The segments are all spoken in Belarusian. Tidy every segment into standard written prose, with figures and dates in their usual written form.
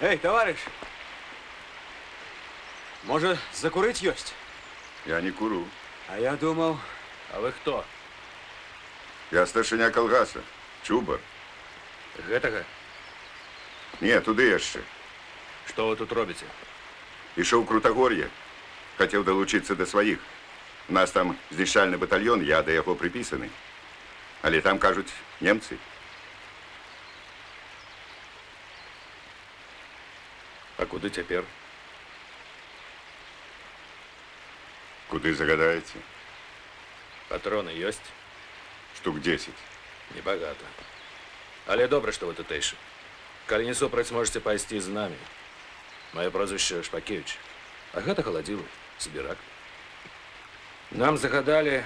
Эй, товарищ, может, закурить есть? Я не курю. А я думал... А вы кто? Я старшыня калгаса, Чубар. Гэтага? Не, туды яшчэ. Што вы тут робіце? Ішоў Крутагор'е. Хацеў далучыцца да сваіх. У нас там знішчальны батальён, я да яго прыпісаны. Але там, кажуць, немцы. А куды цяпер? Куды загадаеце? Патроны ёсць? Штук 10. Небагата. Але добра, што вы тутэйшы. Калі не супраць, можете пайсці з намі. Маё прозвішча Шпакевіч. А гэта халадзілы, сібірак. Нам загадалі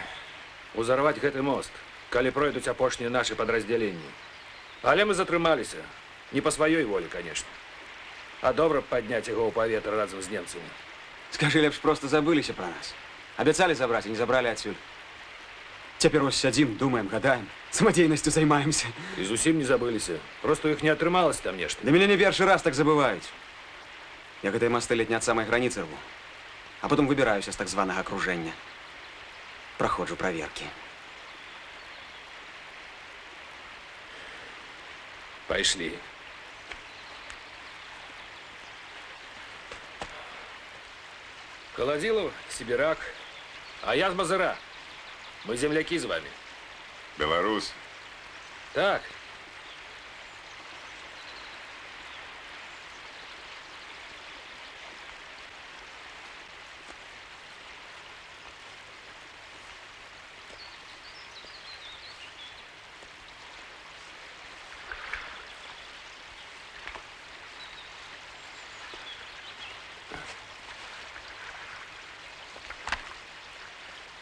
узарваць гэты мост, калі пройдуць апошнія нашы падраздзяленні. Але мы затрымаліся. Не па сваёй волі, конечно. А добра б падняць яго ў паветра разам з немцамі. Скажи, лепш просто забыліся пра нас. Абяцалі забраць, а не забралі адсюль. Цяпер ось сядзім, думаем, гадаем, самадзейнасцю займаемся. І зусім не забыліся. Просто іх не атрымалася там нешта. Да меня не першы раз так забываюць. Я гэтыя мосты ледь не ад самай граніцы рву. А потом выбіраюся з так званага акружэння. Праходжу праверкі. Пайшлі. Холодилов, Сибирак, а я с Базара. Мы земляки с вами. Беларус. Так.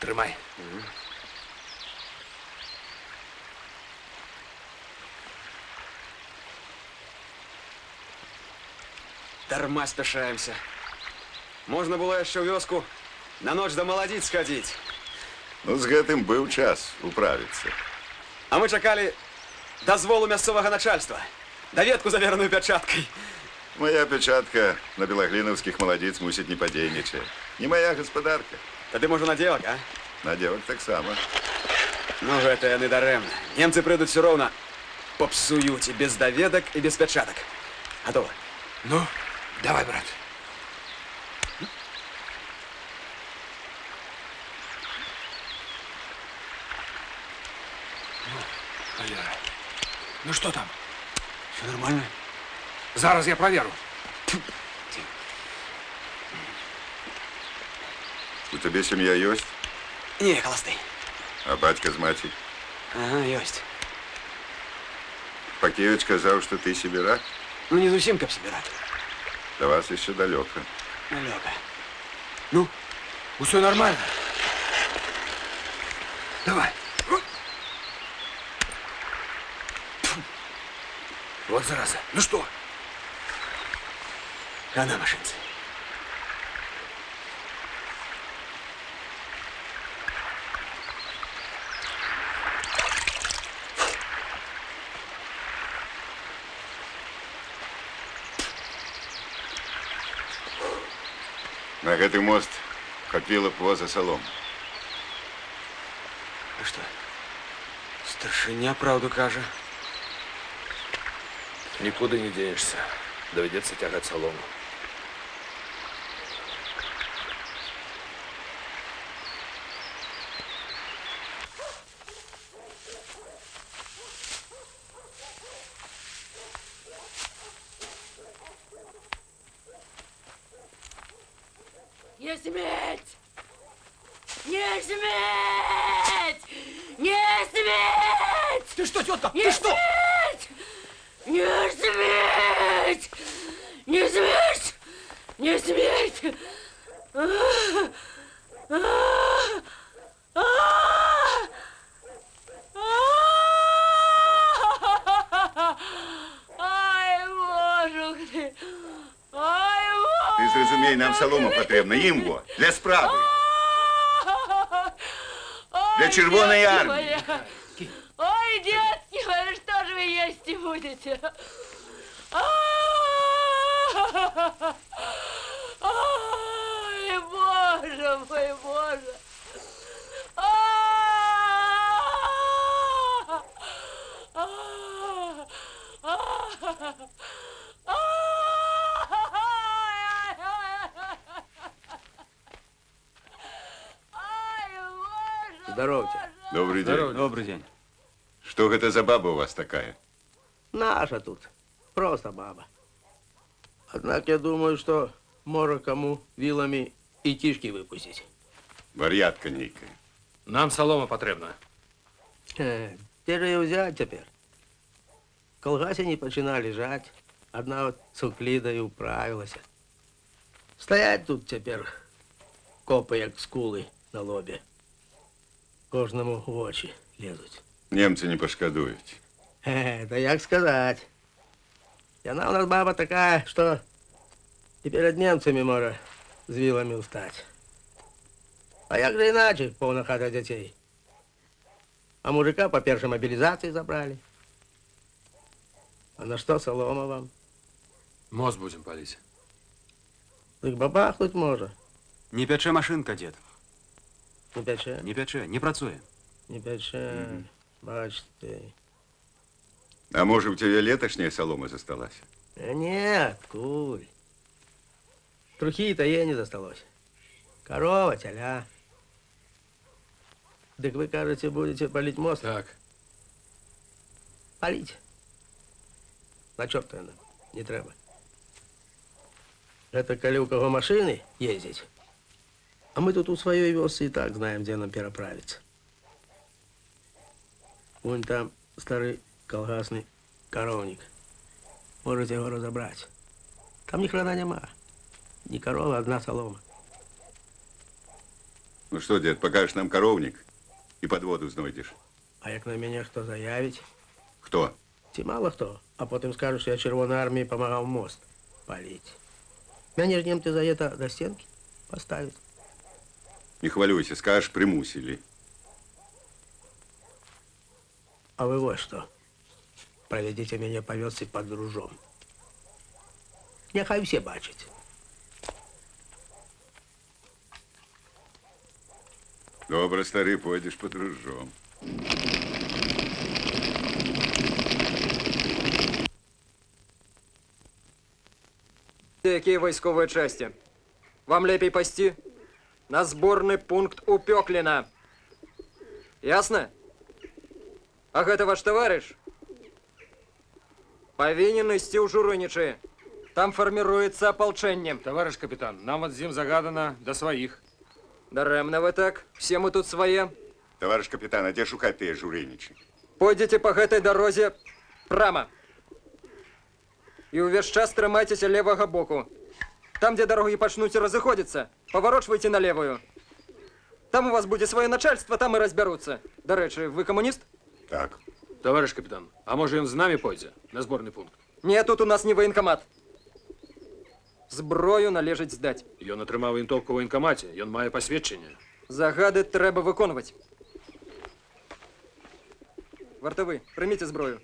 Трымай. Дарма спяшаемся. Можна было яшчэ ў вёску на ноч да маладзіц схадзіць. Ну, з гэтым быў час управіцца. А мы чакалі дазволу мясцовага начальства. Даведку завераную пячаткай. Моя печатка на белаглінаўскіх маладзіц мусіць не падзейнічае. Не моя гаспадарка. Тады можа на девак, а? На девак таксама. Ну, гэта яны дарэмна. Немцы прыйдуць все роўна. Попсуюць і без даведак, і без пячатак. Гатова? Ну, давай, брат. Ну что там? Все нормально? Зараз я проверю. У цябе сям'я ёсць? Не, холосты. А бацька з маці? Ага, ёсць. Пакевіч казаў, што ты сібірак? Ну, не зусім, каб сабірак. Да вас яшчэ далёка. Далёка. Ну? Все нормально. Давай. Вот зараза. Ну что? Хана машинцы. На гэты мост хапіла б воза салом. А что? Старшыня правду кажа. Никуда не денешься. Доведется тягать солому. Не сметь! Не сметь! Не сметь! Ты что, тетка? Не Ты что? сметь! Не сметь! Не сметь! Не сметь! Ай, боже ты! Ай, Ты зразумей, нам салома патрэбна, ім во, для справы. Для Червоной армии. Ой, детки мои, что же вы есть будете? Ой, Боже мой, Боже. Здоровьте. Добрый день. Добрый день. Что это за баба у вас такая? Наша тут. Просто баба. Однако я думаю, что можно кому вилами и кишки выпустить. Вар'ятка нейкая. Нам солома потребна. Где же ее взять теперь? В колгасе не почина лежать. Одна вот цукліда і управилася. Стоять тут теперь копи, як скули на лобі. Кожному в очі лезуть. Немцы не пошкодують. Да як сказать. И она у нас баба такая, что и перед немцами может с вилами устать. А як же иначе, полна хата детей. А мужика по первой мобилизации забрали. А на что солома вам? Мост будем палить. Так бабахнуть можно. Не пяче машинка, дід. Не пече, Не пяче, не працює. не пече. Бачите. А может, у тебя летошняя солома засталась? Нет, куль. Трухи-то ей не засталось. Корова, теля. Так вы, кажется, будете полить мост? Так, Полить. На чорта нам не треба. Это коли у кого машины ездить. А мы тут у своей вёсы и так знаем, где нам переправиться. Вон там старый колгасный коровник. Можете его разобрать. Там ни хрена нема. Ни корова, одна солома. Ну что, дед, покажешь нам коровник и под воду знойдешь. А як на меня кто заявить? Кто? Ті мало хто. А потім скажуть, що я Червоной армії помагав мост палить. Меня ж немцы за это до стенки поставят. Не хвалюйся, скажешь, примусили. А вы вот что. Проведите меня по вёсці под дружом. Нехай все бачать. Добре, старий, пойдеш по дружом. Які військові часті? Вам лепей пасти на зборний пункт у Пёкліна. Ясно? А гэта ваш товарищ? Повинен ісці ў Журынічы. Там формируется ополчение. товарищ капитан, нам вот зим загадано до своих. Даремно вы так. Все мы тут свои. Товарищ капитан, а где шукать тыя журынічы? Пойдите по гэтай дорозе прямо. И увесь час трымайцеся левого боку. Там, где дороги пачнуць разыходзіцца, поворачивайте на левую. Там у вас будет свое начальство, там и разберутся. До речи, вы коммунист? Так. Товарищ капитан, а может он с нами пойдет на сборный пункт? Нет, тут у нас не военкомат. Зброю належить здать. Ён атрымаў вінтовку ў военкомаце, ён мае пасведчанне. Загады трэба выконваць. Вартавы, прыміце зброю.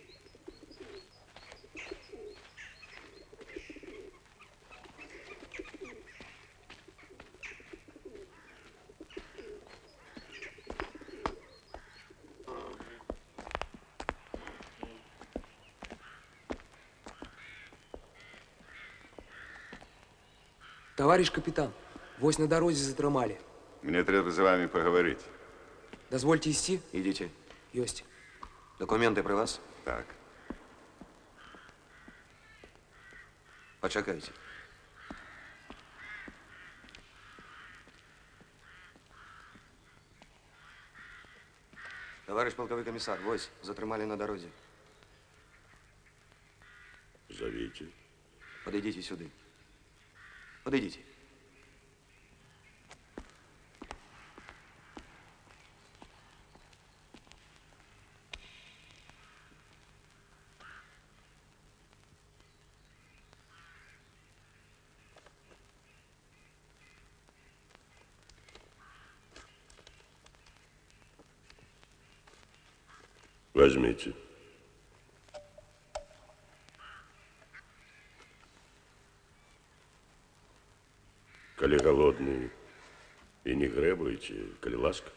Товарищ капитан, вось на дорозе затрымали. Мне треба з вами поговорить. Дозвольте идти? Ідіть. Есть. Документи при вас? Так. Почекайте. Товарищ полковой комиссар, вось, затримали на дороге. Зовите. Подойдите сюда. Подойдите. І не грэбуеце, калі ласка.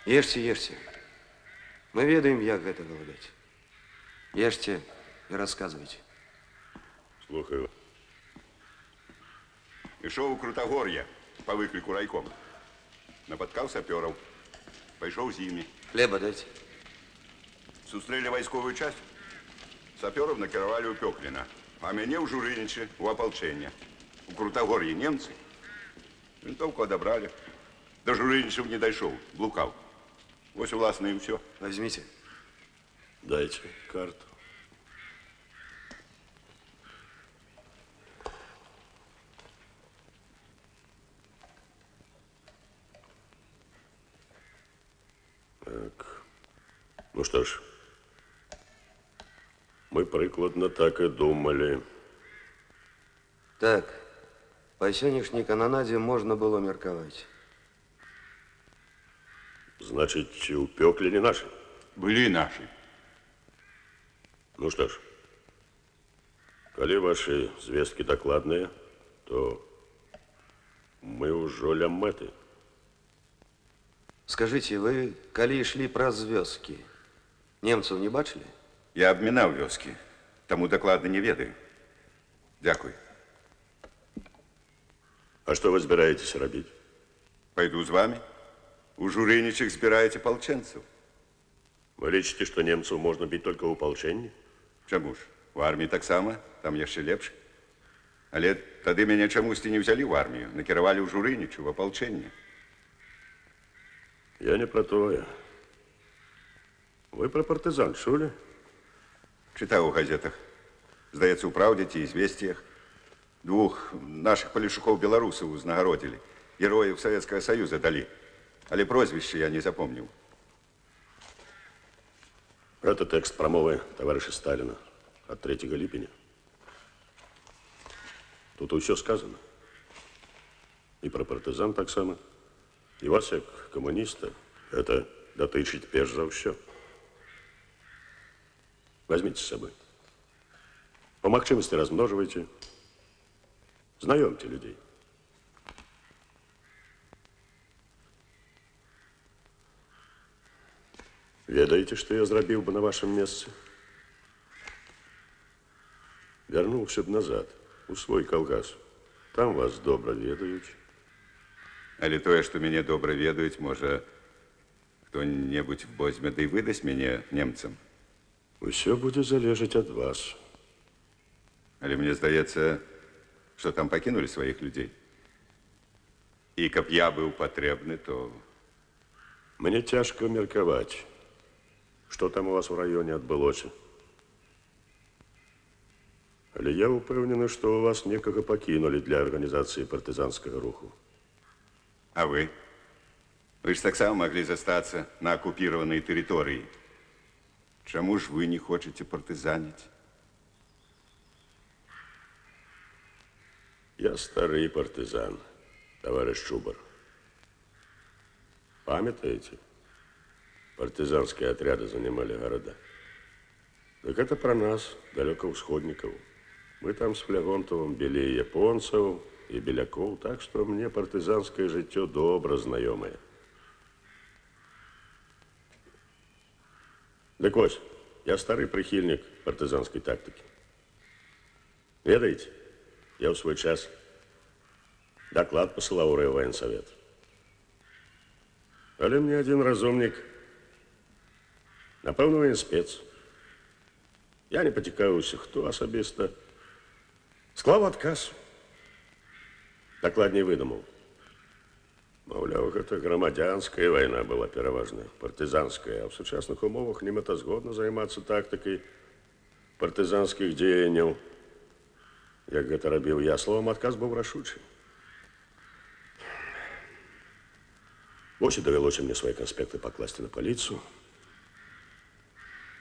Ешьте, ешьте. Мы ведаем, як гэта галадаць. Ешьте і расказвайце. Слухаю. Ішоў у Крутагор'е по выкліку райкома. Напаткаў сапёраў. Пайшоў з імі. Хлеба дайце. Сустрэлі вайсковую часть. Сапёраў накіравалі ў Пёкліна, а мяне ў Журынічы, у апалчэнне. У Крутагор'і немцы. Вінтоўку адабралі. До Журынічаў не дайшоў, блукаў. Вось, уласна, і ўсё. Возьмите. Дайте карту. Так. Ну что ж, мы прыкладна так і думалі. Так, па сённяшняй кананадзе можна было меркаваць. Значить, у Пёклине наши? Былі нашы. Ну что ж, коли ваши звестки докладные, то мы ўжо ля мэты. Скажыце, вы калі ішлі праз вёскі, немцаў не бачылі? Я абмінаў вёскі, таму дакладна не ведаю. Дзякуй. А что вы збираетесь рабіць? Пойду з вами. У Журынічых збіраеце палчэнцаў. Вы лічыце, што немцаў можна біць только ў палчэнні? Чаму ж? У арміі таксама, там яшчэ лепш. Але тады мяне чамусьці не ўзялі ў армію, накіравалі ў Журынічу, в апалчэнне. Я не про тое. Вы про партызан чулі? Чытаў у газетах. Здаецца, у «Праўдзе» ці «Ізвесціях». Двух наших палешукоў-беларусаў узнагародзілі. Герояў Савецкага Саюза далі. Але прозвішча я не запомніў. Это текст промовы товарища Сталина от 3 липеня. Тут усё сказано. И про партизан так само. И вас, як коммуниста, это датычыць перш за ўсё. Возьмите с собой. По магчымасці размноживайте. Знаёмьте людей. Ведаеце, што я зрабіў бы на вашем месцы? Вярнуўся б назад, у свой калгас. Там вас добра ведаюць. Але тое, што мяне добра ведаюць, можа, хто-небудзь возьме ды выдасць мяне немцам. Усё будзе залежаць ад вас. Але мне здаецца, што там пакінулі сваіх людзей. І каб я быў патрэбны, то... Мне цяжка меркаваць. Что там у вас в районе адбылося? Але я упэўнены, што у вас некага пакінулі для арганізацыі партызанскага руху. А вы? Вы ж таксама маглі застацца на акупіраванай тэрыторыі. Чаму ж вы не хочаце партызаніць? Я стары партызан, товарищ Чубар. Памятаете? Партизанские отряды занимали города. Так это про нас, далекоусходников. Мы там с Флегонтовым били и японцев, и беляков, так что мне партизанское житё добро знакомое. Так вот, я старый прихильник партизанской тактики. Ведаете, я в свой час доклад посылал у райвоенсовет. Але мне один разумник, напевно, він спец. Я не пацікавіўся, хто асабіста. Склаў адказ. Дакладней выдумаў. Маўляў, гэта грамадзянская вайна была пераважна, партызанская, а ў сучасных умовах немэтазгодна займацца тактыкай партызанскіх дзеянняў. Як гэта рабіў я, словам, адказ быў рашучы. Вось і давялося мне свае канспекты пакласці на паліцу.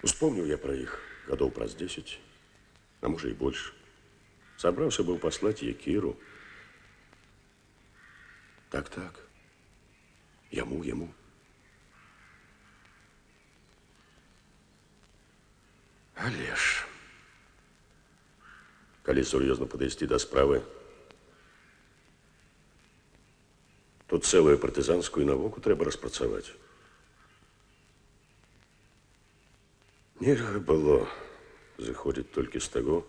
Успомніў я пра іх гадоў праз 10, а можа і больш. Сабраўся быў паслаць Якіру. Так. Яму. Але ж калі сур'ёзна падысці да справы, тут цэлую партызанскую навуку трэба распрацаваць. Нельга было зыходзіць толькі з таго,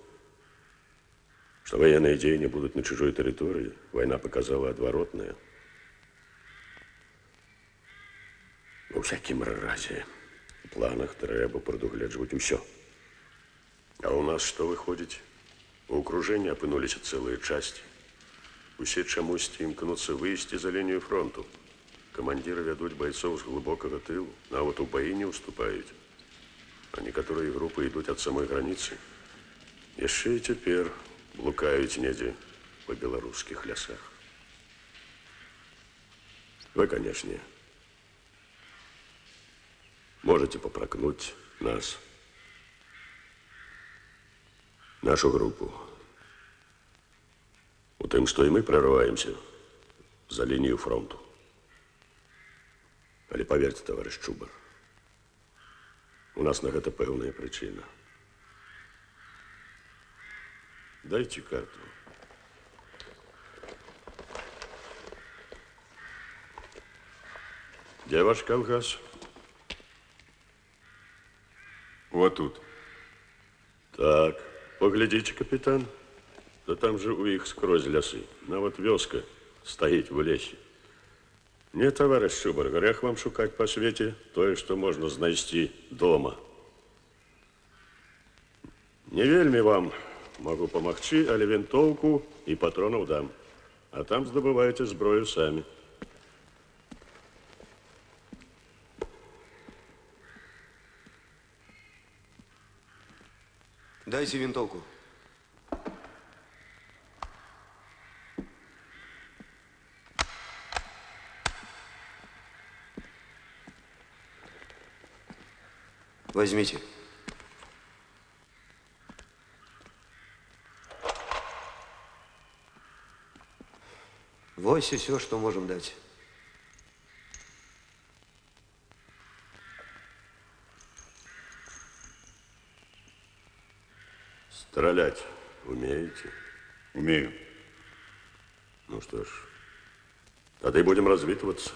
што военные дзеянні будуць на чужой тэрыторыі. Вайна показала адваротнае. У всякім разе, у планах трэба прадугледжваць усё. А у нас што выходзіць? У акружэнні апынуліся цэлыя часці. Усе чамусьці імкнуцца выйсці за лінію фронту. Камандзіры вядуць байцоў з глыбокага тылу, нават у баі не ўступаюць. А некаторыя групы ідуць ад самой граніцы. Яшчэ і цяпер блукаюць недзе па беларускіх лясах. Вы, канешне, можете попракнуть нас, нашу группу. У тым, што і мы прорываемся за лінію фронту. Але поверьте, товарищ Чубар, у нас на гэта пэўная прычына. Дайте карту. Где ваш колгас? Вот тут. Так, поглядите, капитан. Да там же у іх скрозь лясы. Нават вёска стаіць в лесе. Не, товарищ Чубар, грэх вам шукаць па свеце тое, што можна знайсці дома. Не вельмі вам могу памагчы, але вінтоўку і патронаў дам. А там здабываеце зброю самі. Дайте винтовку. Возьмите. Вот и все, что можем дать. Стрелять умеете? Умею. Ну что ж, тогда и будем развитываться.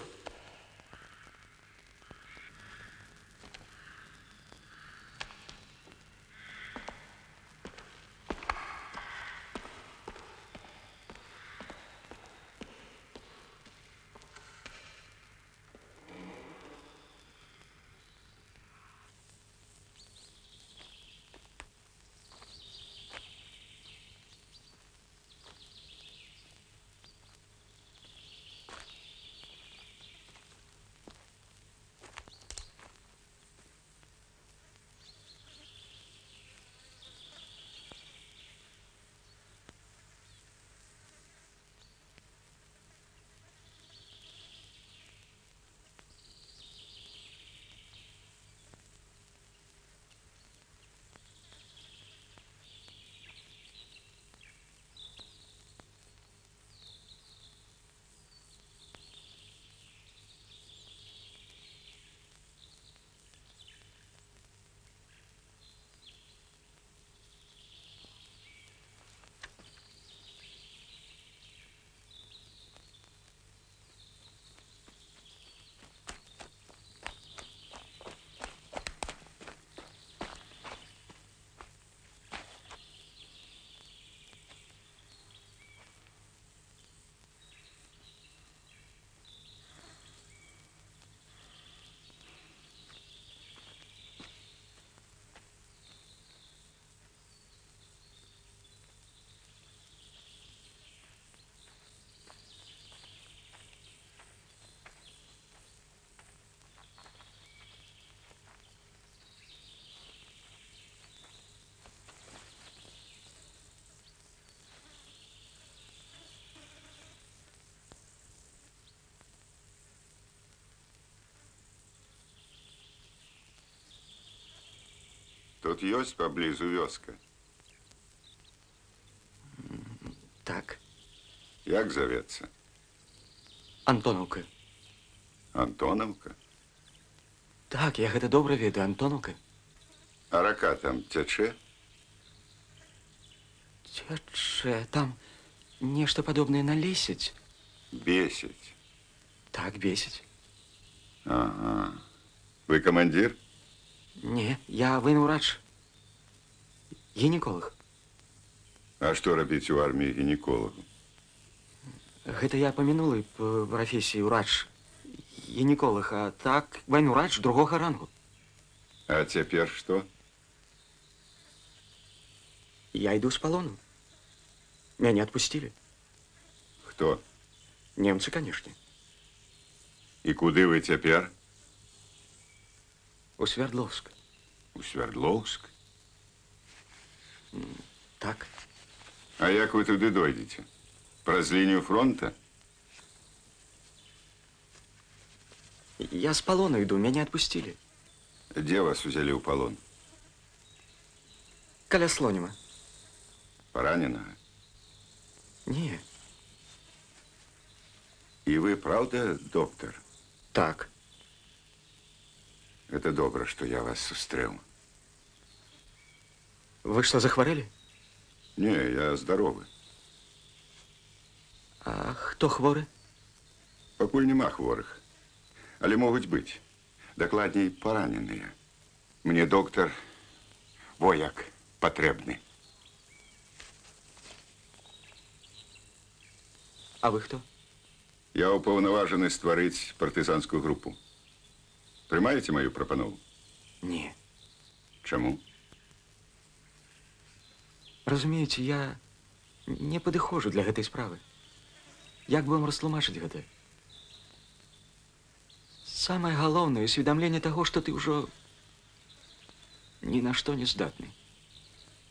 Тут ёсць паблізу вёска. Так, Як завецца? Антонаўка. Антонаўка? Так, я гэта добра ведаю, Антонаўка. А рака там цячэ? Цячэ, там нешта падобнае на лесяць. Бесить. Так, бесяць. Ага. Вы командир? Не, я военврач. Гінеколог. А что робить у армии гинекологу? Гэта я па мінулай прафесіі ўрач. Гінеколог, а так военврач другога рангу. А теперь что? Я иду с полону. Меня отпустили. Кто? Немцы, конечно. И куды вы теперь? У Свердловск. У Свердловск? Так. А як вы туды дойдете? Праз линию фронта? Я с полона иду, меня отпустили. Где вас взяли в полон? Каля Слонима. Пораненого? Не, И вы, правда, доктор? так. Это добро, что я вас сустрэў. Вы что, захворели? Не, я здоровы. А кто хворы? Пакуль нема хворых. Але могуць быць. Дакладней, параненыя. Мне доктор вояк патрэбны. А вы кто? Я ўпаўнаважаны стварыць партызанскую групу. Прымаеце маю прапанову? Не. Чаму? Разумеете, я не падыходжу для гэтай справы. Як бы вам растлумачыць гэта? Самае галоўнае усведамленне таго, што ты ўжо ні на што не здатны.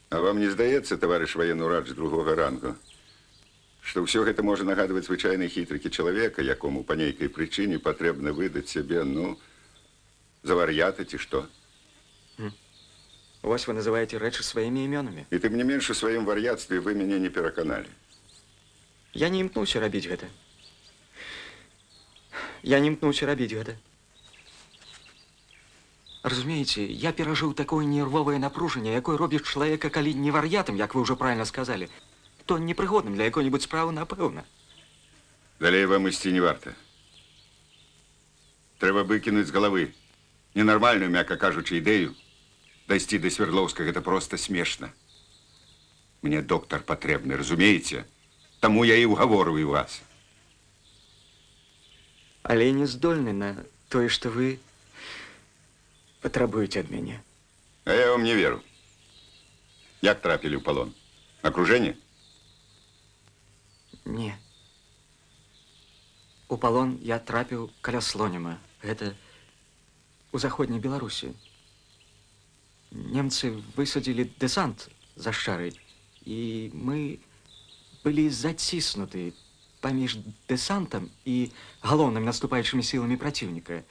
А вам не здаецца, таварыш военны ўрач другога рангу, што ўсё гэта можа нагадваць звычайнай хітрыкі чалавека, якому па нейкай прычыне патрэбна выдаць сябе, ну, за вар'ята ці што? Вось вы называеце рэчы сваімі імёнамі. І тым не менш у сваім вар'яцтве вы мяне не пераканалі. Я не імкнуўся рабіць гэта. Я не імкнуўся рабіць гэта. Разумееце, я перажыў такое нервовае напружанне, якое робіць чалавека, калі не вар'ятам, як вы ўжо правільна сказалі, то непрыгодным для якой-небудзь справы, напэўна. Далей вам ісці не варта. Трэба выкінуць з галавы ненармальную, мякка кажучы, ідэю. Дайсці до Свердловска гэта проста смешна. Мне доктар патрэбны, разумееце? Таму я і ўгаворваю вас. Але не здольны на тое, што вы патрабуеце ад мяне. А я вам не веру. Як трапілі ў палон? Акружэнне? Не. У палон я трапіў каля Слоніма. Гэта у заходняй Беларусі. Немцы высадзілі дэсант за Шчарай, і мы былі заціснуты паміж дэсантам і галоўнымі наступаючымі сіламі праціўніка.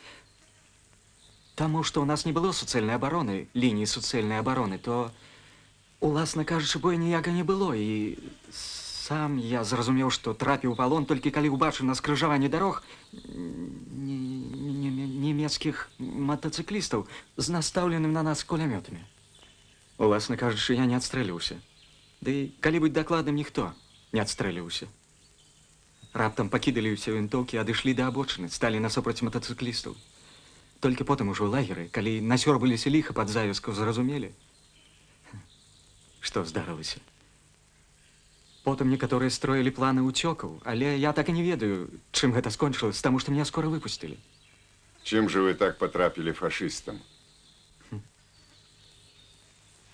Таму што ў нас не было суцэльнай абароны, лініі суцэльнай абароны, то, уласна кажучы, бою ніяка не было, і сам я зразумеў, што трапіў у палон толькі калі ўбачыў на скрыжаванні дарог нямецкіх матацыклістаў з настаўленым на нас кулямётамі. Уласна кажучы, я не адстрэліўся. Ды, калі быць дакладным, ніхто не адстрэліўся. Раптам пакідалі ўсе вінтоўкі, адышлі да абочыны, сталі насупраць матацыклістаў. Толькі потым ужо ў лагеры, калі насёрбаліся ліха пад завязкаў, зразумелі, што здарылася. Потым некаторыя строілі планы ўцёкаў, але я так і не ведаю, чым гэта скончылася, таму што меня скора выпусцілі. Чым же вы так патрапілі фашыстам?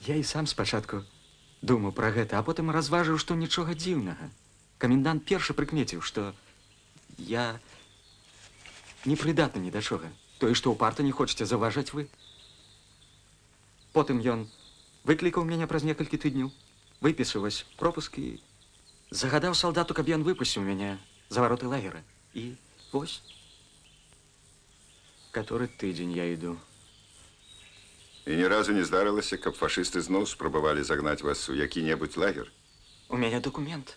Я і сам спачатку думаў пра гэта, а потым разважыў, што нічога дзіўнага. Камендант першы прыкмеціў, што я непрыдатны ні да чога. Тое, што ўпарта не хочаце заўважаць вы. Потым ён выклікаў мяне праз некалькі тыдняў, выпісаў вось пропуск і загадаў салдату, каб ён выпусціў мяне за вароты лагера. І вось, каторы тыдзень я іду. І ні разу не здарылася, каб фашысты зноў спрабавалі загнаць вас у які-небудзь лагер? У мяне документ.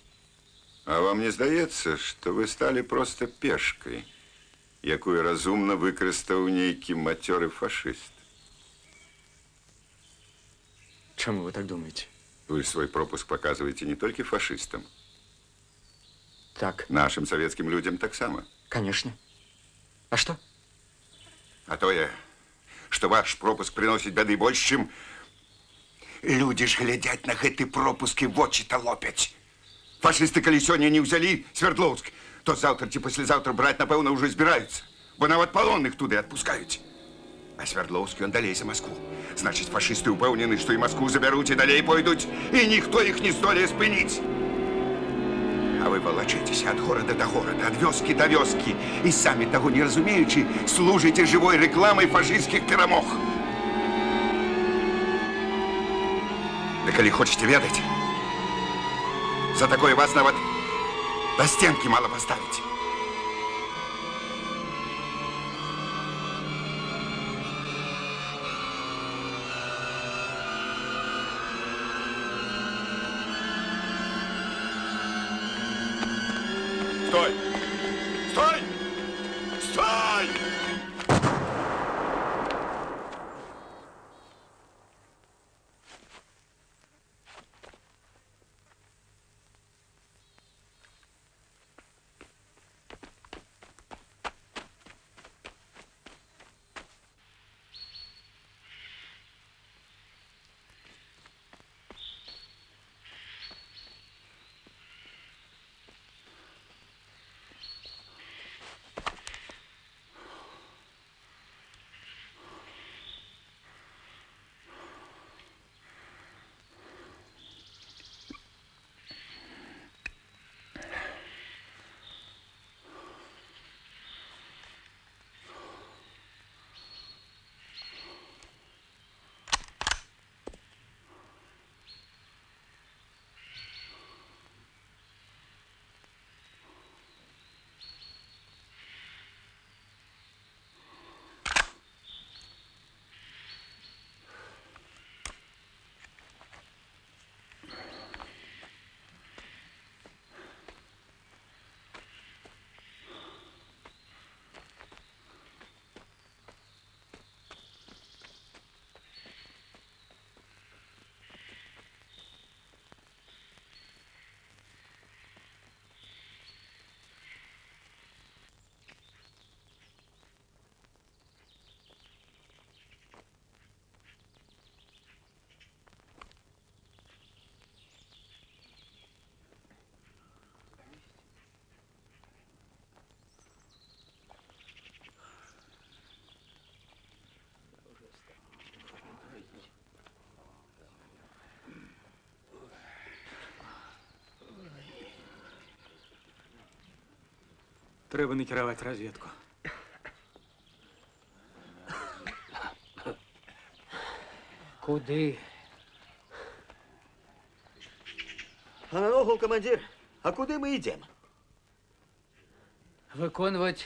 А вам не здаецца, што вы сталі проста пешкай, якую разумна выкарыстаў нейкі мацёры фашыст? Чаму вы так думаеце? Вы свой пропуск показываете не только фашистам. Так, Нашим советским людям так само. конечно. А что? А то я, что ваш пропуск приносит беды больше, чем... Люди ж глядять на гэты пропуски в очі-то лопять. Фашисты, коли сёння не взяли Свердловск, то завтра ці паслязаўтра браць, напэўна, уже збіраюцца. Бо нават палонных туды адпускаюць. А Свердловск, ён далей за Москву. Значыць, фашисты упэўнены, што і Москву забяруць, і далей пойдуць, і ніхто іх не здолее спыніць. А вы валачыцеся ад горада да горада, ад вёскі да вёскі, і самі таго не разумеючы, служыце жывой рэкламай фашысцкіх перамог. Да калі хочаце ведаць, за такое вас нават да стенкі мала паставіць. Стой! Стой! Стой! Трэба накіраваць разведку. Куды? А наогул, командир, а куды мы ідем? Виконувати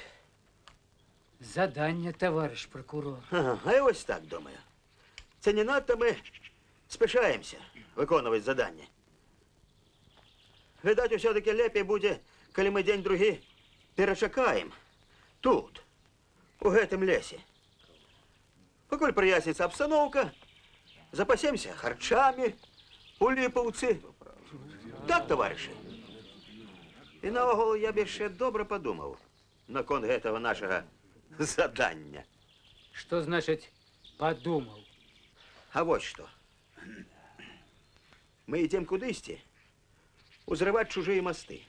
завдання, товариш прокурор. Ага, а я ось так думаю. Це не надто ми спішаємося виконувати завдання. Видать, все-таки лепей буде, коли ми день-другі перечакаємо тут, у гэтым лесе. Покуль прояснится обстановка, запасемся харчами у Липовцы. Так, товариші? І наогул я б ще добре подумав наконт гэтага нашого задання. Що значить подумав? А вот что. Мы идем кудысти узрывать чужие мосты.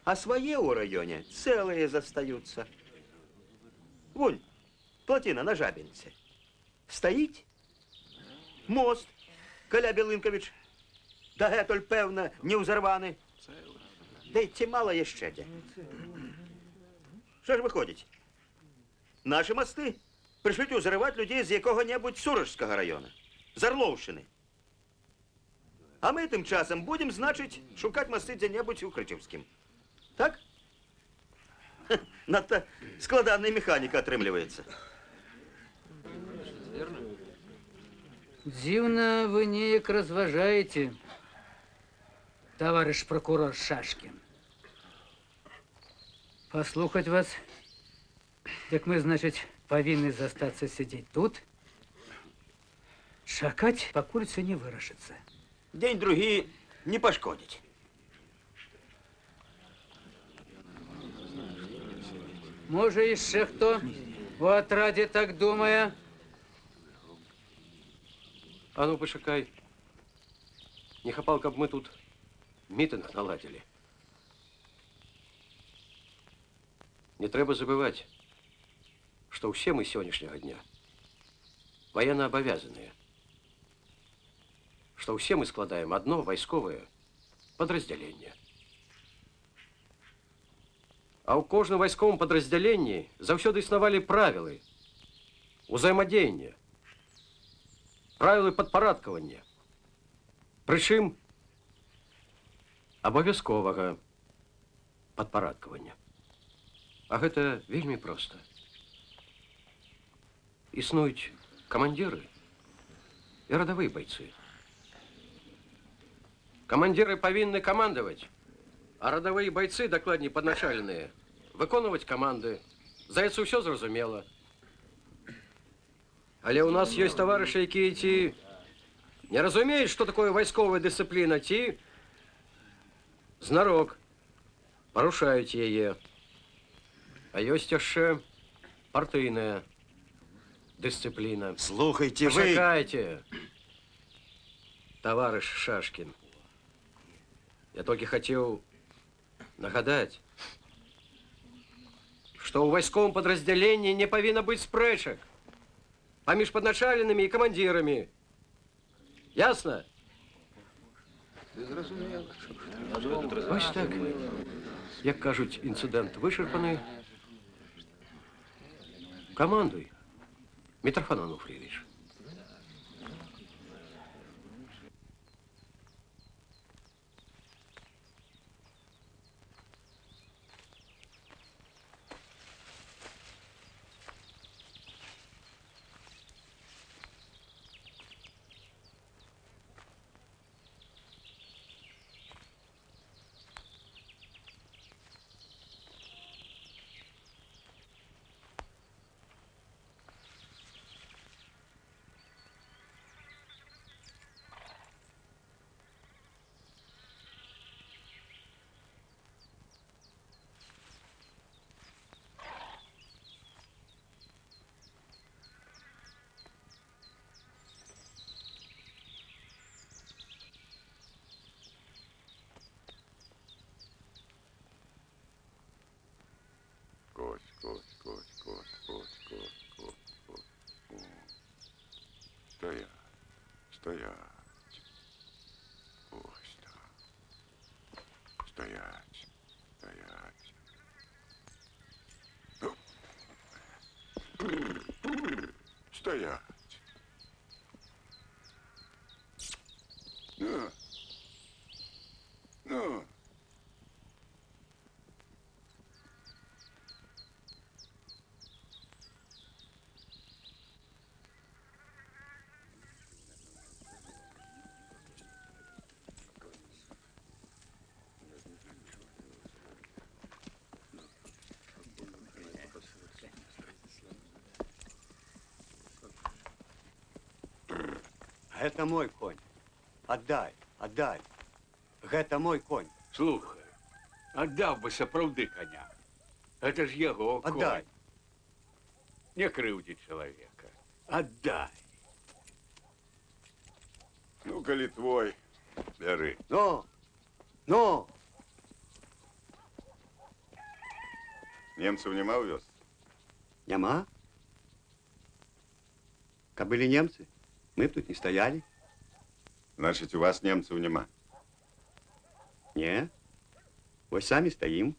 А свои у районе целые застаются. Вон, плотина на Жабинце. Стоит мост, Коля Белынкович. Да гэтуль, певно, не узорваны. Да й ці мало еще де. Що ж виходить? Наші мости прийшли узривати людей з якого-небудь Сурожського району, з Орловщини. А ми тим часом будемо, значить, шукати мости де-небудь у Кричівським. Так? Ха, надто складана механіка отримлюється. Дивно ви неяк розважаєте, товариш прокурор Шашкін. Послухать вас, як ми, значить, повинні застатися сидіти тут, чекати, покуль все не вирішиться. день-другі не пашкодить. Може, іще хто у отраді так думає? А ну, почекай. Не хапал, каб мы тут митинг наладили. Не треба забывать, что все мы сегодняшнего дня военно обовязанные, что все мы складаем одно войсковое подразделение. А у кожного войсковом подразделении заўсёды існавалі правілы узаемадзеяння, правілы падпарадкавання. Прычым абавязковага падпарадкавання. А гэта вельмі проста. Існуюць камандзіры і радавыя байцы. Камандзіры павінны камандаваць, а радавыя байцы, дакладней падначаленыя, выконваць каманды. Здаецца, ўсё зразумела. Але ў нас ёсць таварышы, якія ці не разумеюць, што такое вайсковая дысцыпліна, ці знарок парушаюць яе. А ёсць яшчэ партыйная дысцыпліна. Слухайте, вы... Пачакайце, таварыш Шашкін. Я толькі хацеў нагадаць, што ў вайсковым падраздзяленні не павінна быць спрэчак паміж падначаленымі і камандзірамі. Ясна? Вось так, як кажуць, інцыдэнт вычарпаны. Камандуй, Митрофан Ануфриевич. Стоять, стоять. Ось так. Стоять, стоять. Стоять. Ну. Ну. Гэта мой конь. Отдай, отдай. Гэта мой конь. Слухай, аддаў бы сапраўды коня. Гэта ж яго конь. Отдай. Не крыўдзі чалавека. Аддай. Ну, коли твой, бяры. Ну, ну. Немцев нема ў вёсцы? Няма? Каб былі немцы, мы б тут не стояли. Значит, у вас немцев нема? Не. Вось самі стаім.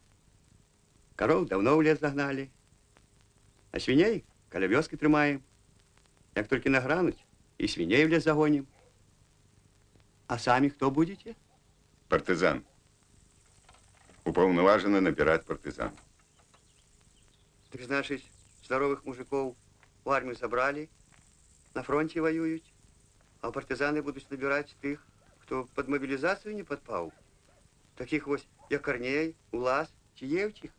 Коров давно ў лес загнали. А свиней каля вёскі трымаем. Як толькі награнуць, і свиней в лес загонім. А самі хто будете? Партизан. Уполноважены набирать партизан. Так значит, здоровых мужиков в армию забрали, на фронте воюют, а партизаны будут набирать тых, кто под мобилизацию не подпал. Таких вот, як Корней, Улас, Чиевчих.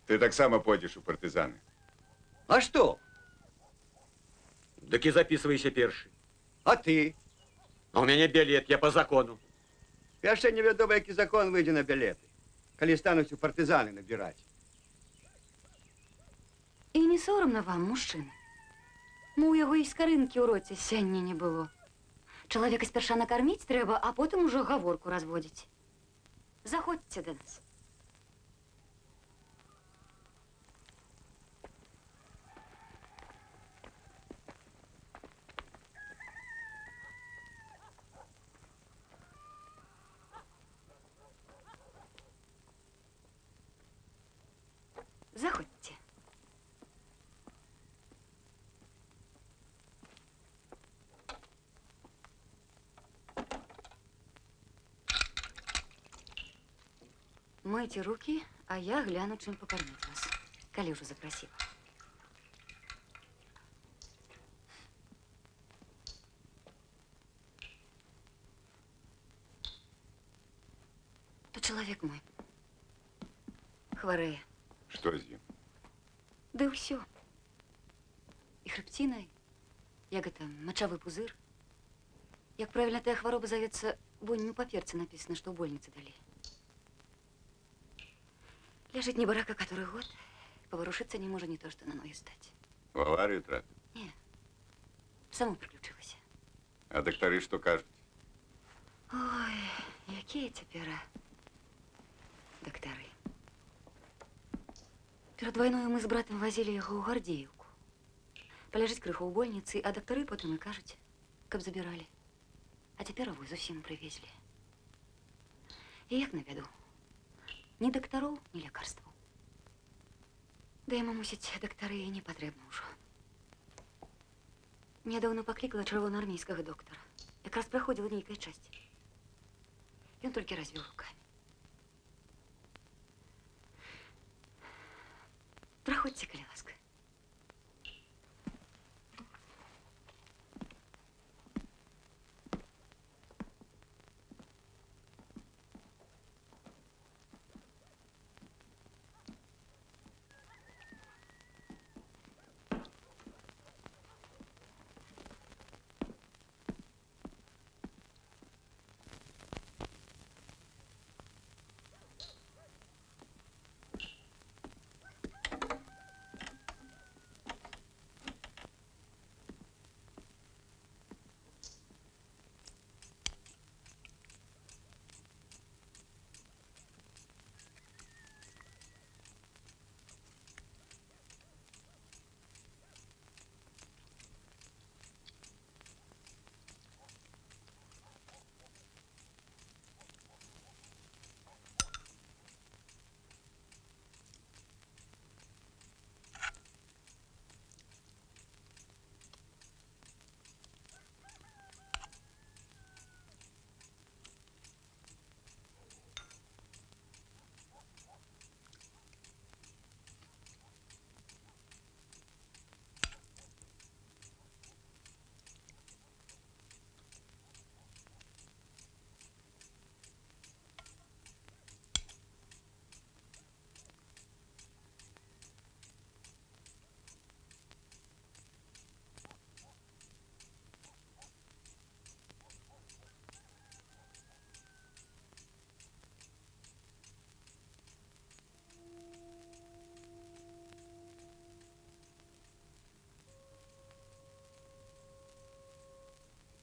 Ты так само пойдешь у партизаны. А что? Так и записывайся перший. А ты? А у мяне білет, я по закону. Яшчэ невядома, які закон выйдзе на білеты, калі стануць у партызаны набіраць. І не соромна вам, мужчыны? Мо ў яго і скарынкі ў роце сяння не было. Чалавека спярша накарміць трэба, а потым ужо гаворку разводзіць. Заходзьце да нас. Заходьте. Мойте руки, а я гляну, чым покормить вас. Калі ўжо запросила. То чалавек мой хварэе. Что с ним? Да ўсё. І хрыбціна, як гэта, мачавы пузыр. Як правільна тая хвароба завецца, бо не ў паперцы напісана, што ў больніцы далі. Ляжыць небарака который год, поворушиться не может, не то, что на ноги стать. В аварию трапил? Не, само приключилось. А доктори что кажут? Ой, якія цяпер доктары. Перад вайною мы з братам вазілі яго ў Гардзеўку. Паляжыць крыху ў больніцы, а доктары потым і кажуць, каб забіралі. А цяпер его зусім прывезлі. І як на бяду. Ні дактароў, ні лякарстваў. Да яму, мусіць, дактары і не патрэбна ўжо. Нядаўна паклікала чырвонаармейскага доктара. Якраз праходзіла нейкая часць. Ён толькі развёў рукамі. Праходзьце, калі ласка.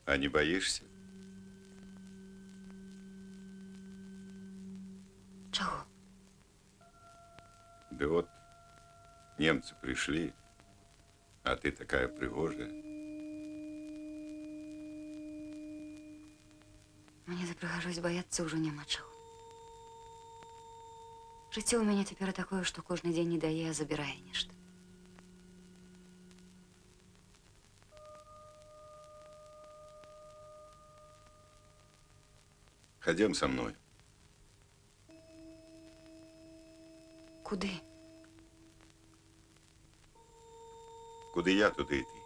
А не боишься? Чего? Да вот немцы пришли, а ты такая пригожая. Мне за прыгажосць баяцца ўжо няма чаго. Жыццё ў мяне цяпер такое, што кожны дзень не дае, а забірае нешта. Ходим со мной. Куды? Куды я, туды и ты.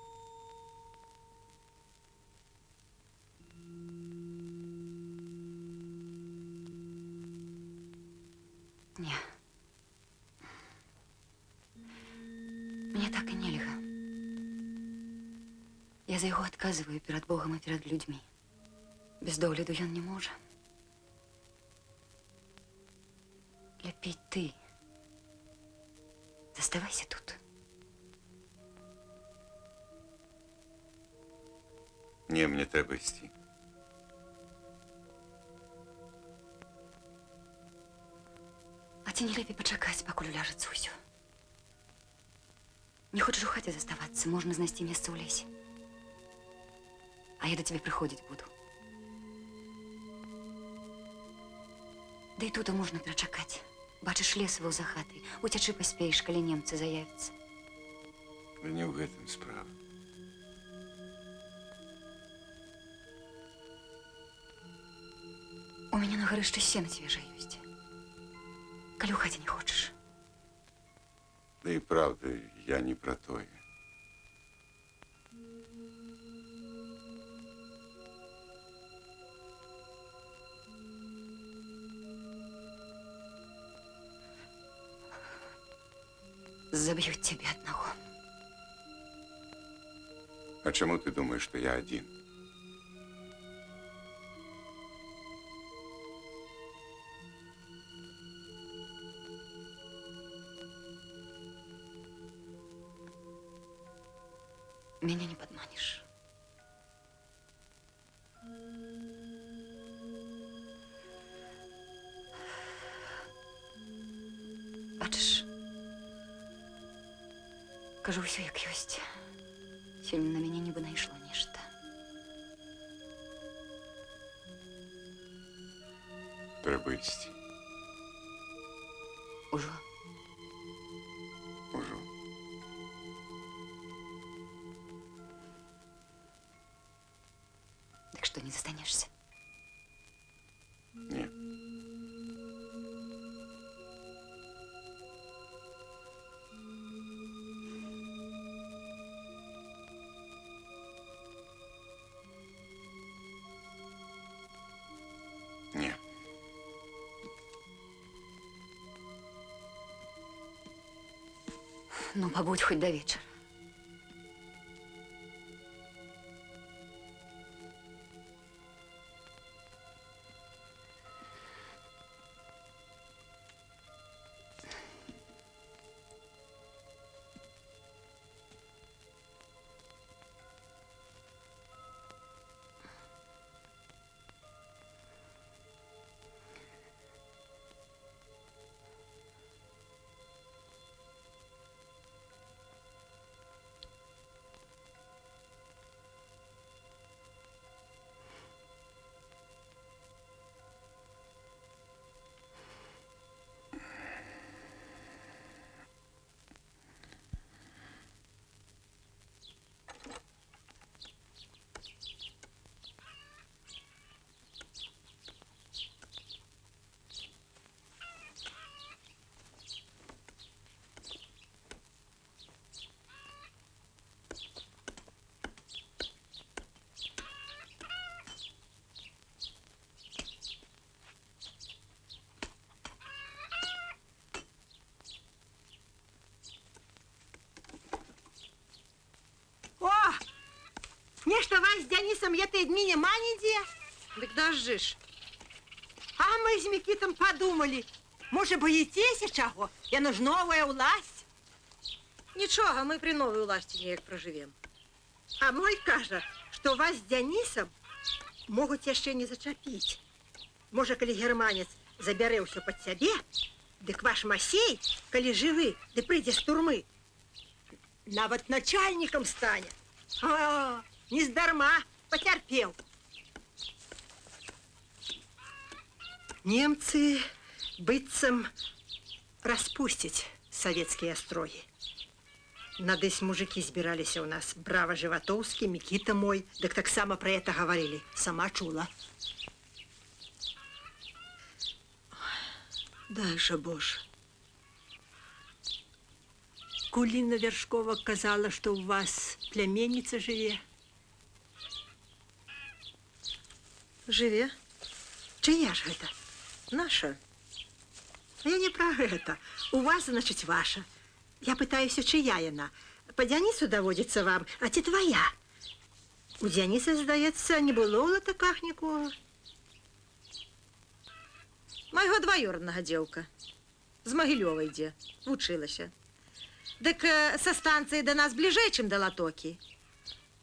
Не. Мне так і нельга. Я за яго адказваю перад Богам і перад людзьмі. Без догляду ён не можа. Лепей ты. Заставайся тут. Не, мне треба йти. А ці не лепей пачакаць, пакуль уляжацца ўсё. Не хочаш у хаце заставацца, можна знайсці месца ў лесе. А я да цябе прыходзіць буду. Да і тут можна перачакаць. Бачыш, лес воў за хатай. Уцячы паспееш, калі немцы заявяцца. Да не ў гэтым справа. У мяне на гарышчы сена свежае ёсць. Калі ў хаце не хочаш. Да і правда, я не про тое. Заб'ють цябе аднаго. А чему ты думаешь, что я один? Меня не подманишь. Бачиш, кажу все як ёсць. Сёння на мяне нібы найшло нешта. Трэба ісці. Ужо? Ужо. Так что, не застанешься? Нет. Нет. Ну, побудь хоть до вечера. Нешта вас з Дзянісам гэтыя дні няма нідзе? Дык дажджы ж. А мы з Мікітам падумалі, можа, боіцеся чаго? Яно ж новая ўласць. Нічога, мы при новай уласці неяк пражывем. А мой кажа, што вас з Дзянісам могуць яшчэ не зачапіць. Можа, калі германец забярэ ўсё пад сябе, дык ваш Масей, калі жывы, ды прыйдзе з турмы, нават начальнікам стане. О, нездарма пацярпеў. Немцы быццам распусцяць савецкія строгі. Надысь мужики збіраліся ў нас. Брава Жыватоўскі, Мікіта мой, дык таксама пра гэта гаварылі. Сама чула. Дай жа Боже. Куліна Вяршкова казала, што ў вас пляменніца жыве. Жыве? Чыя ж гэта? Наша. Я не пра гэта. У вас, значыць, ваша. Я пытаюся, чыя яна. Па Дзянісу даводзіцца вам, а ці твая? У Дзяніса, здаецца, не было ў латаках нікога. Майго двоюроднага дзеўка. З Магілёва ідзе, вучылася. Дык са станцыі да нас бліжэй, чым да латокі.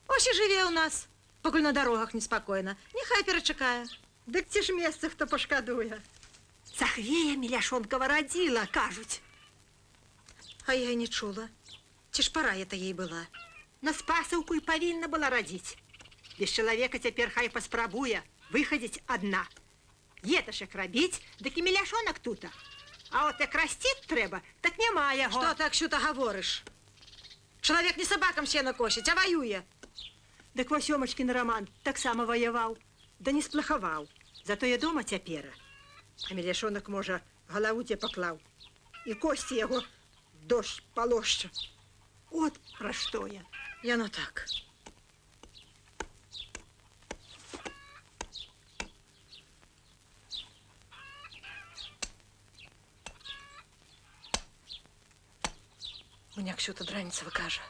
Ось і жыве ў нас, пакуль на дарогах неспакойна. Няхай перачакае. Дык ці ж месца хто пашкадуе? Сахвея Міляшонкава радзіла, кажуць. А я і не чула. Ці ж пара это ей была? На Спасаўку і павінна была радзіць. Без чалавека цяпер хай паспрабуе выхадзіць адна. Еташак рабіць, дык і Міляшонак тута. А от як расціць трэба, так няма яго. Што так сюта гаворыш? Чалавек не сабакам сена косіць, а ваюе. Дык Васёмачкін Раман таксама ваяваў, да не сплахаваў. Затое дома цяпер. А Міляшонак, можа, галаву дзе паклаў. І косці яго дождж палошча. От пра што я. Яно так. Мне Ксюта Драніцева кажа,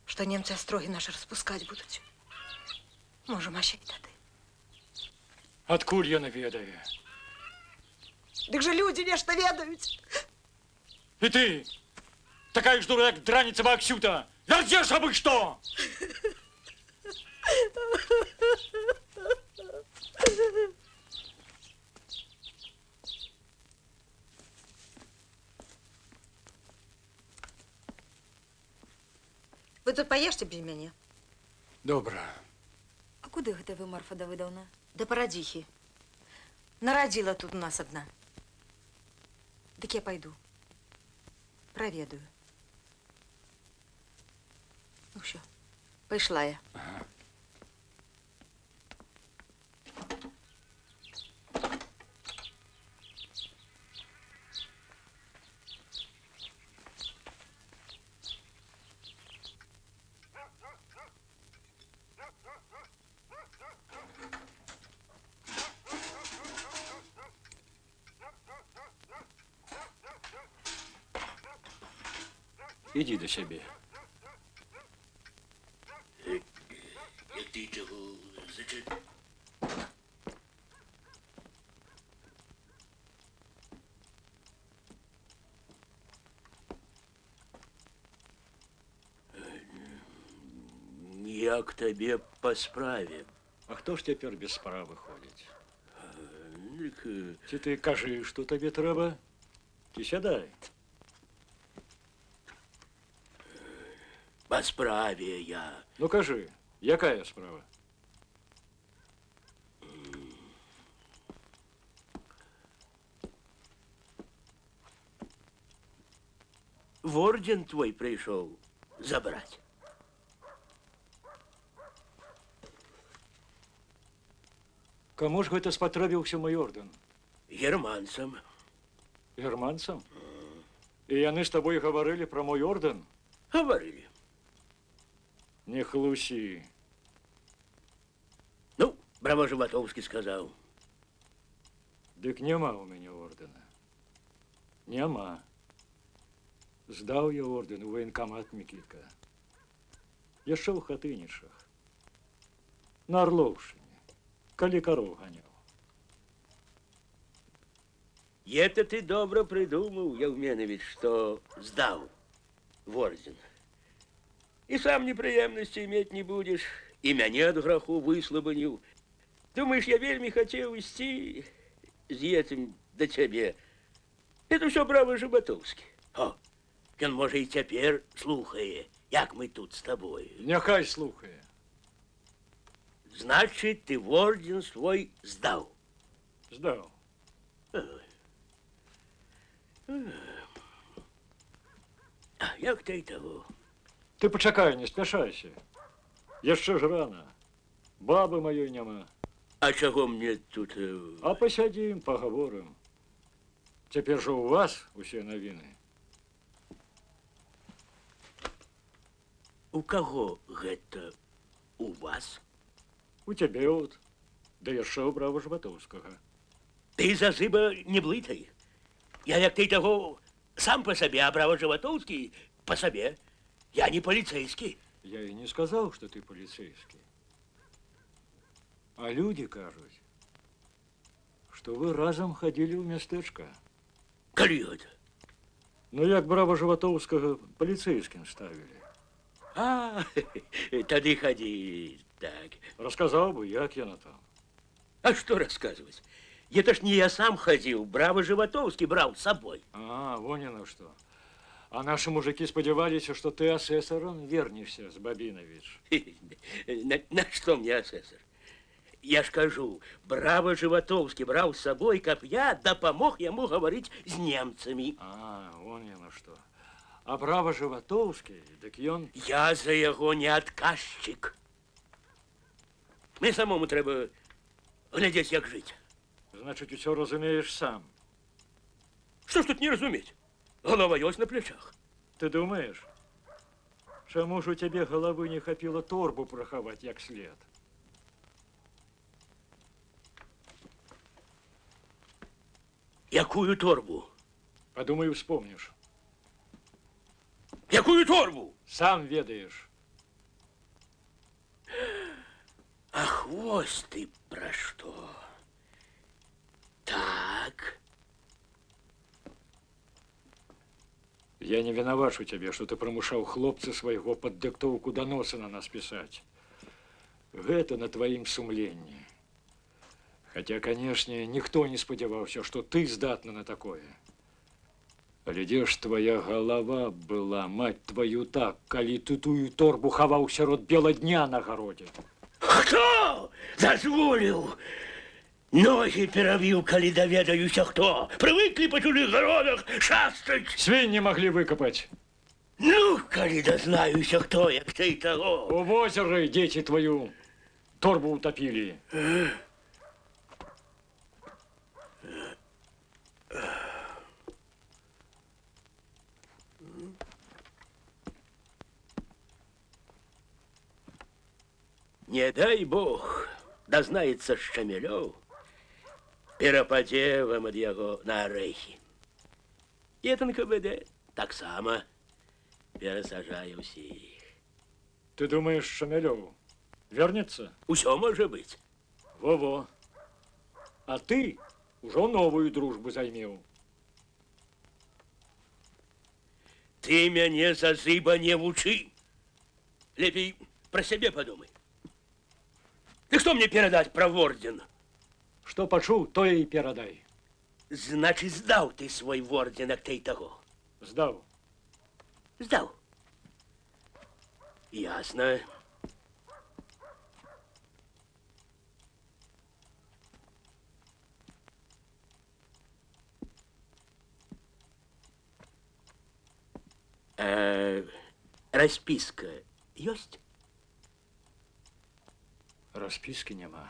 што немцы астрогі нашы распускаць будуць. Можа, Масей тады. Адкуль яна ведае? Дык жа людзі нешта ведаюць. І ты, такая ж дура, як Драніцева Аксюта, вярцеш абы што! Вы тут паешце без мяне? Добра. А куды гэта вы, Марфа Давыдаўна? Да парадзіхі. Нарадзіла тут у нас адна. Дык я пайду. Праведаю. Ну ўсё, пайшла я. Іди до себе. Ти чого зачем? Як тебе по справе? А хто ж тепер без справи ходить? Ці ти кажи, що тобі треба? Ти сядай. По справе я. Ну кажи, яка справа? В орден твой пришел забрать. Кому ж гэта спатрэбіўся мой орден? Германцам. Германцам? І яны з тобой гаварылі пра мой орден? Говорили. Не хлусі. Ну, Браво-Животовский сказал. Дык няма у мяне ордена. Няма. Здаў я орден у военкамат Мікітка. Яшчэ ў Хатынічах. На Орлоўшыне. Калі кароў ганяў. Это ты добро придумал, Евменович, что сдал в орден. И сам неприемности иметь не будешь, и мяне от граху выслабанил. Думаешь, я вельми хотел идти с этим до тебе. Это все браво Жаботовский. О, он, может, и теперь слухае, як мы тут с тобой. Няхай слухае. Значит, ты в орден свой сдал. Здаў. А як ты того? Ты пачакай, не спяшайся. Яшчэ ж рана. Бабы маёй няма. А чаго мне тут... А пасядзім, пагаворым. Цяпер жа у вас усе навіны. У каго гэта у вас? У цябе от, да яшчэ ў Браво-Жватоўскага. Ты зазыба не блытай. Я, як ты того, сам по себе, а Браво-Животовский по себе. Я не полицейский. Я и не сказал, что ты полицейский. А люди кажуть, що ви разом ходили в містечко. Калі гэта? Ну, як брава Животовского поліцейським ставили. А, тады хадзі, так. Розказав би, як яно там. А што расказваць? Это ж не я сам хадзіў, бравы Животовскі браў з сабой. А, вон яно што. А наши мужики сподівалися, що ти асесором вернешся з Бабінович. На што мне асесар? Я ж кажу, бравы Животовскі браў з сабой, каб я дапамог яму гаварыць з немцамі. А, вон яно што. А брава Животовскі, дык ён... Я за яго не адказчык. Мне самому трэба глядзець, як жыць. Значить, усё разумееш сам. Што ж тут не разумець? Голова ёсць на плечах. Ты думаешь, чаму ж у цябе головы не хапіла торбу прахаваць як след? Якую торбу? Подумай, вспомнишь. Якую торбу? Сам ведаешь. Ах, вось ты пра што. Так. Я не вінавачу цябе, што ты прымушаў хлопца свайго пад дыктоўку даносы на нас пісаць. Гэта на тваім сумленні. Хаця, канешне, ніхто не спадзяваўся, што ты здатна на такое. Але дзе ж твая галава была, мать тваю, так, калі ты тую торбу хаваў сярод бела дня на гародзе? Хто дазволіў? Ногі перавіў, калі даведаюся, хто. Прывыклі па чужых гародах шастаць. Свінні маглі выкапаць. Ну, калі дазнаюся, хто, як ты таго. У возеры дзеці твою торбу утапілі. Не дай Бог, дазнаецца Шчамелёў, перападзе вам ад яго на арэхі. І НКВД таксама перасажае ўсіх. Ты думаешь, Шчамелёў вернется? Усё можа быць. Во-во. А ты ужо новую дружбу займеў. Ты мяне за зыба не вучы. Лепей пра сябе падумай. Ты што мне перадаць пра орден? Што пачуў, тое і перадай. Значыць, здаў ты свой орден, як ты таго. Здаў. Здаў. Ясна. Распіска ёсць? Распіскі няма.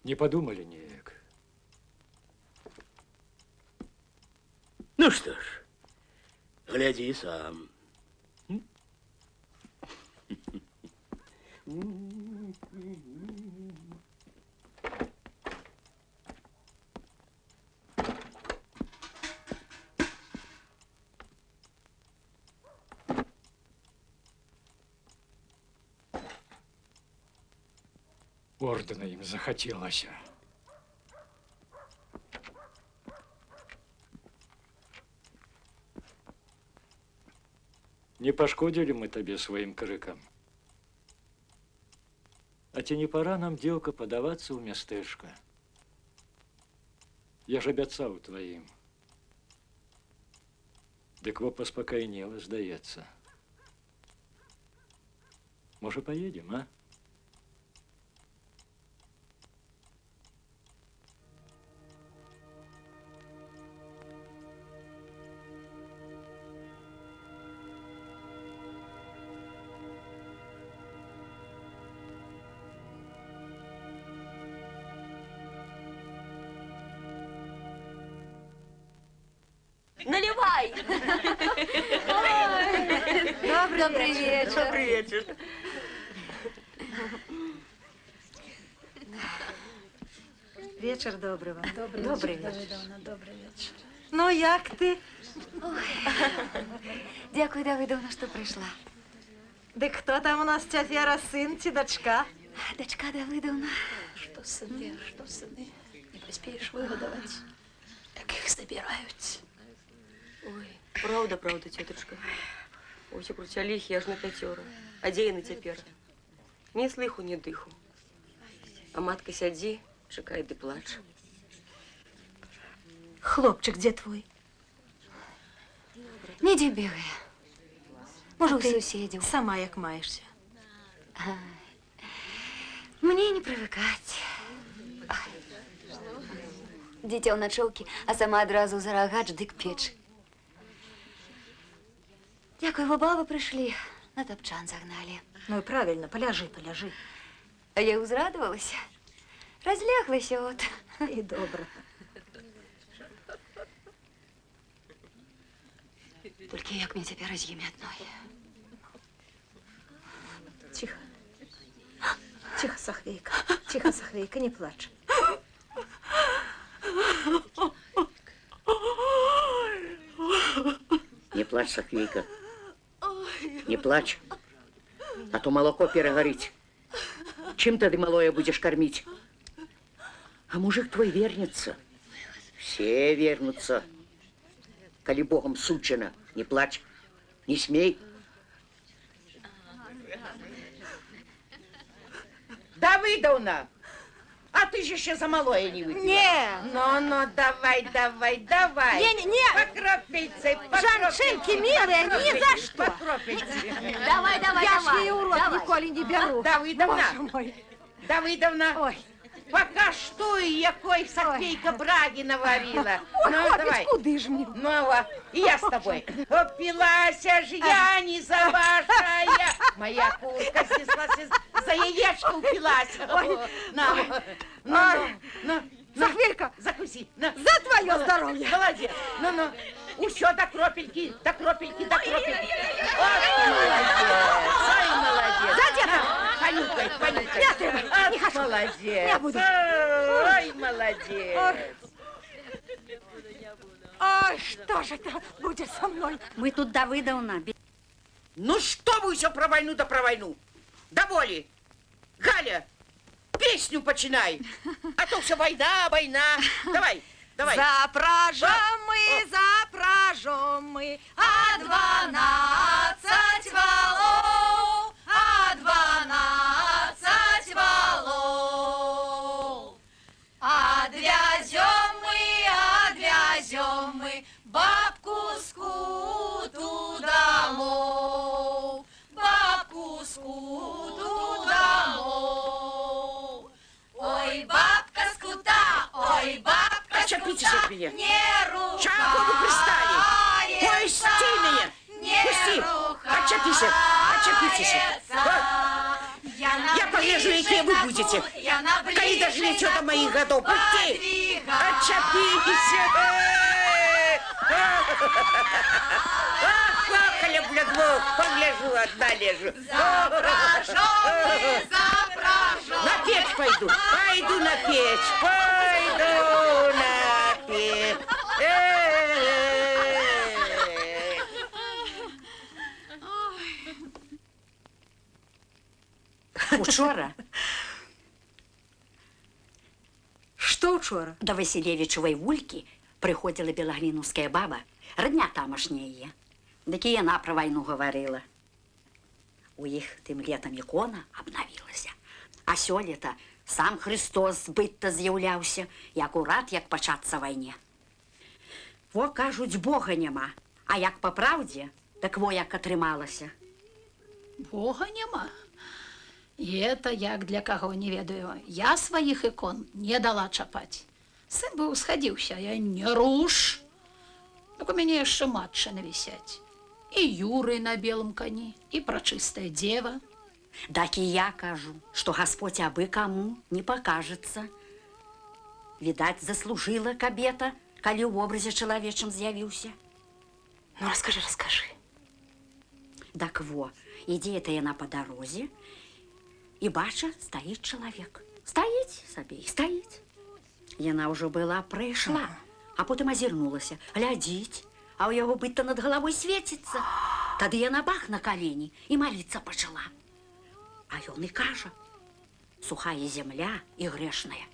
Не падумалі неяк. Ну што ж, глядзі сам. Ордэна ім захацелася. Не пашкодзілі мы табе сваім крыкам. А ці не пора нам, дзеўка, падавацца ў мястэчка? Я ж абяцаў тваім. Дык во паспакайнела, здаецца. Можа, паедзем, а? Наливай! Добрый вечер. Добрый вечер. Вечер добрый вам. Добрый вечер. Добрый вечер. Ну, як ти? Дякую, Давидовна, що прийшла. Дик хто там у нас, тетя Яра, син чи дочка? Дочка Давидовна. Что сыны, не поспеешь выгодовать, как их забирают. Ой, правда, тетушка. Ось крутя лихі аж на 5. А дзе яны цяпер? Ні слыху, ні дыху. А матка сядзі, чакае ды плача. Хлопчик, где твой? Недзе бегае. Можа, у ты суседзяў. сама як маешься? Мне не прывыкаць. Дзіця ў начоўкі, а сама адразу за рагач дык печ. Дякую, вы бабы прыйшлі, на тапчан загналі. Ну и правильно, поляжи. А я ўзрадавалася. Разляглася от. И добра. Толькі як мне цяпер з імі адной? Тихо. Тихо, Сахвейка, не плачь. Не плачь, Сахвейка. Не плачь. А то молоко перегорить. Чем ты малое будешь кормить? А мужик твой вернется. Все вернутся. Коли Богом сучено, не плачь, не смей. Давидовна, а ты же еще за малое не выпила. Не. Ну, давай. Не. По кропельце, Жаншеньки, милая, ни за что. По кропельце. Давай. Я ж ей урок ніколи не беру. Давидовна, Ой. пока штуй, якой Софейка браги наварила. Ой, Ну, хлопець, давай. куди ж мені? Ну, а, и я с тобой. Опилася ж я не забашая. Моя курка снеслась, за яєчко упилась. Ну, Софейка, закуси. за твое здоровье. Молодец. Ну, еще до кропельки. Ой, молодец. За дедом. Понюхай. Не треба, не хочу. Молодец. Не буду. Ой, молодец. Ой, что же это будет со мной? Мы тут, Давидовна. Ну что вы все про войну да про войну? До воли. Галя, песню починай. А то все война. Давай. Запражем мы, а 12 валов, а 12 валов. Отвязем мы бабку скуту домов, Ой, бабка скута, Отчепитесь от меня. не рука. Чего вы пристали? Пусти меня. Пусти. Отчепитесь. Я погляжу, какие вы будете. Коли доживете до моих годов. Пусти. Отчепитесь. Как люблю двух. Погляжу, одна лежу. Запражем. На печь пойду. Пойду на печь. Учора Что учора? до Василевичевой вульки приходила белоглиновская баба, родня тамошняя є. Дык і яна про войну говорила. У іх тым летом ікона обновилася. А сёлета сам Христос збыт-то з'яўляўся і акурат як пачацца вайне. Во, кажуць, Бога няма. А як па праўдзе, так во як атрымалася. Бога нема. И это як для кого не ведаю. Я своих икон не дала чапать. Сын бы усходился, а я не руш. Так у меня еще матчины висять. И Юры на белом коне, и прочистая дева. Так і я кажу, што Господь абы каму не пакажецца. Відаць, заслужила кабета, калі ў вобразе чалавечым з'явіўся. Ну, расскажи. Так во, ідзе это яна па дарозе, і бача, стаіць чалавек. Стаіць сабе і стаіць. Яна ўжо была прыйшла, а потым азірнулася, глядзіць, а ў яго быць-то над галавой свеціцца. Тады яна бах на калені і маліцца пачала. А ён і кажа: сухая земля і грэшная.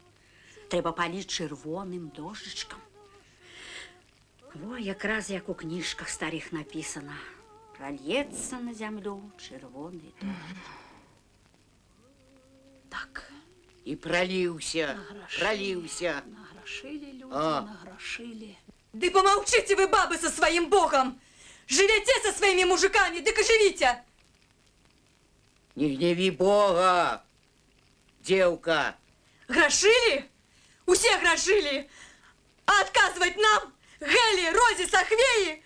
Трэба паліць чырвоным дождычкам. Во, якраз як у кніжках старых напісана. Прольецца на зямлю чырвоны дождь. Так. І проліўся, проліўся. Награшили люди, А. награшили. Да помолчите вы, бабы, со своим богом! Живете со своими мужиками, так и живите! Не гневи Бога, девка. Грошили? У всех грошили! А отказывать нам, Гели, Розе, Сахвеи?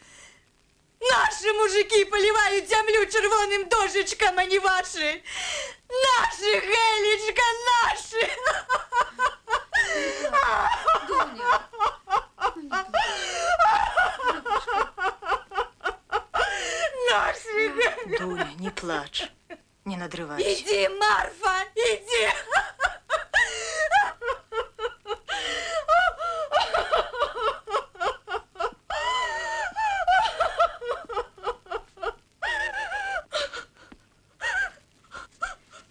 Наши мужики поливают землю червоным дождичком, а не ваши! Наши, Гелечка, наши! Наши, Гели! Дуня, не плачь, не надрывайся. Иди, Марфа, иди!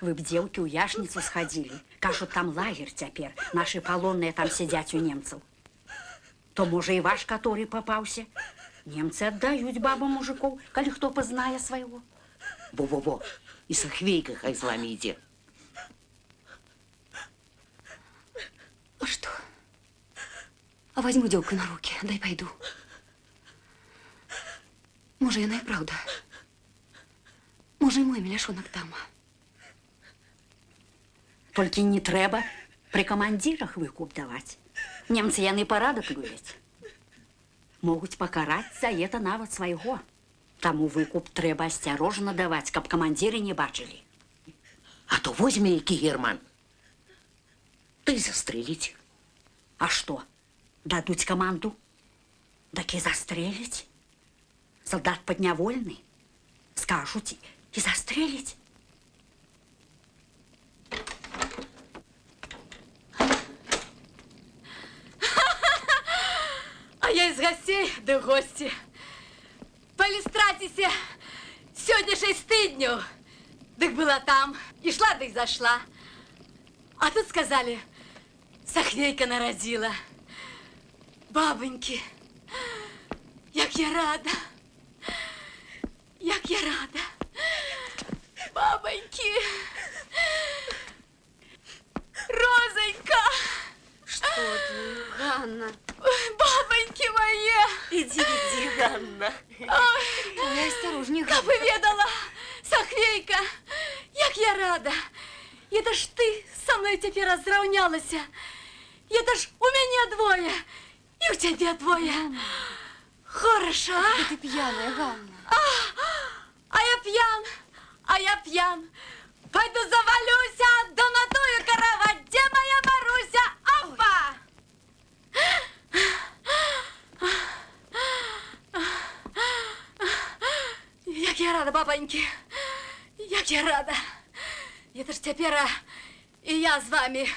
Вы б, дзеўкі, у яшніцу схадзілі. Кажуць, там лагер цяпер. Нашы палонныя там сядзяць у немцаў. То, можа, і ваш каторы папаўся. Немцы аддаюць бабам мужикоў, калі хто пазнае свайго. Во-во-во, и Сахвейка хай с вами идет. А что? А возьму девку на руки, дай пойду. Може, яна і правда. Може, і мой міляшонок там. Толькі не трэба пры камандзірах выкуп даваць. Немцы яны парадак любяць. Могуць пакараць за это нават свайго. Таму выкуп трэба асцярожна даваць, каб камандзіры не бачылі. А то возьме які герман. Ты застрелить. А што? Дадуць каманду? Дак і застрэліць? Салдат паднявольны? Скажуць і застрэліць? А я из гостей, да гости. Полистратися, сегодня 6 тыдню. Так была там, и шла, да и зашла. А тут сказали, Сахвейка народила. Бабоньки, як я рада. Як я рада. Бабоньки. Розонька. Что ты, Ганна? Бабоньки мои! Иди, иди, Ганна. Ой, осторожней, Ганна. Кабы ведала, Сахвейка, як я рада. Это ж ты со мной теперь разравнялась. Это ж у меня двое, и у тебя двое. Ганна. Хорошо, а? Да ты пьяная, Ганна. А я пьян, а я пьян. Пойду завалюся, да на тую кровать, где моя Маруся? Опа! Як я рада, бабоньки, як я рада. Это ж теперь и я с вами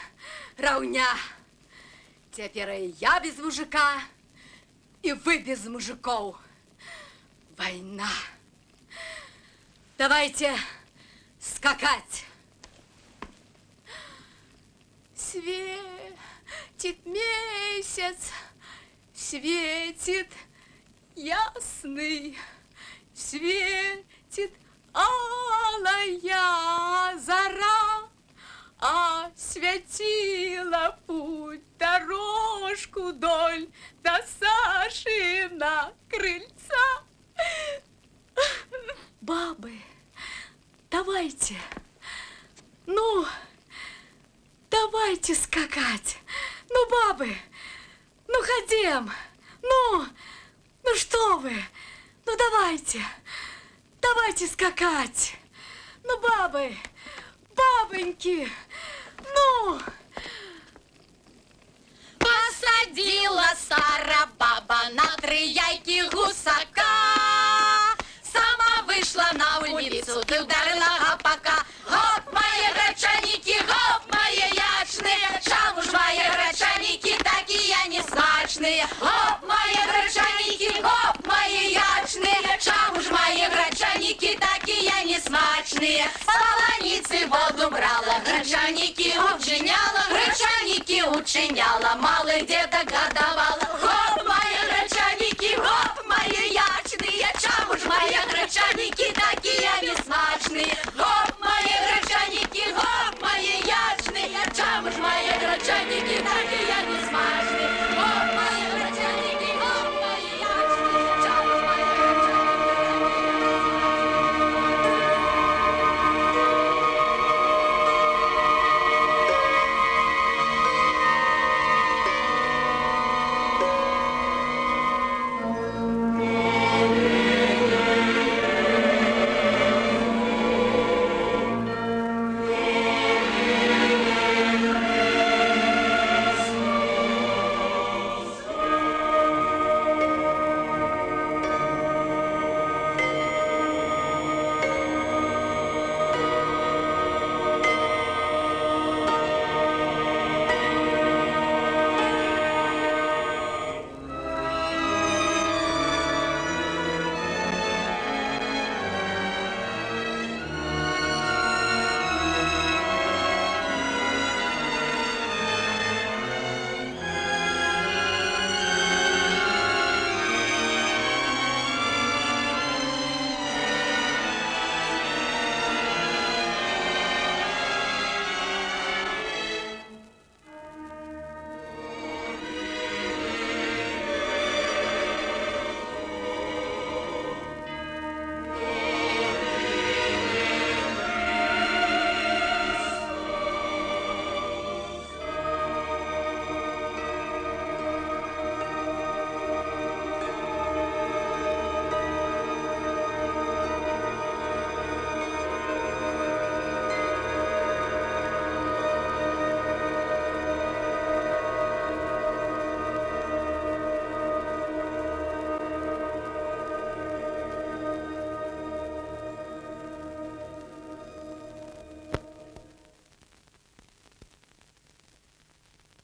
равня. Теперь и я без мужика, и вы без мужиков. Война. Давайте скакать. Светит месяц, светит ясный, светит алая зара, осветила путь, дорожку доль до Сашина крыльца. Бабы, давайте, ну, давайте скакать. Ну, бабы, ну, ходим, ну что вы, ну, давайте скакать. Ну, бабы, бабоньки, ну. Посадила стара баба на 3 яйки гусака. Сама вышла на улицу, ты ударила гопака. Гоп, мои гречаники, гоп, мои ячные. Чамуж мои гречаники, такие несмачные. Гоп, мои гречаники, гоп, мои ячные. Чамуж мои гречаники, такие несмачные. С полоницы воду брала, гречаники учиняла, малых деток годовала.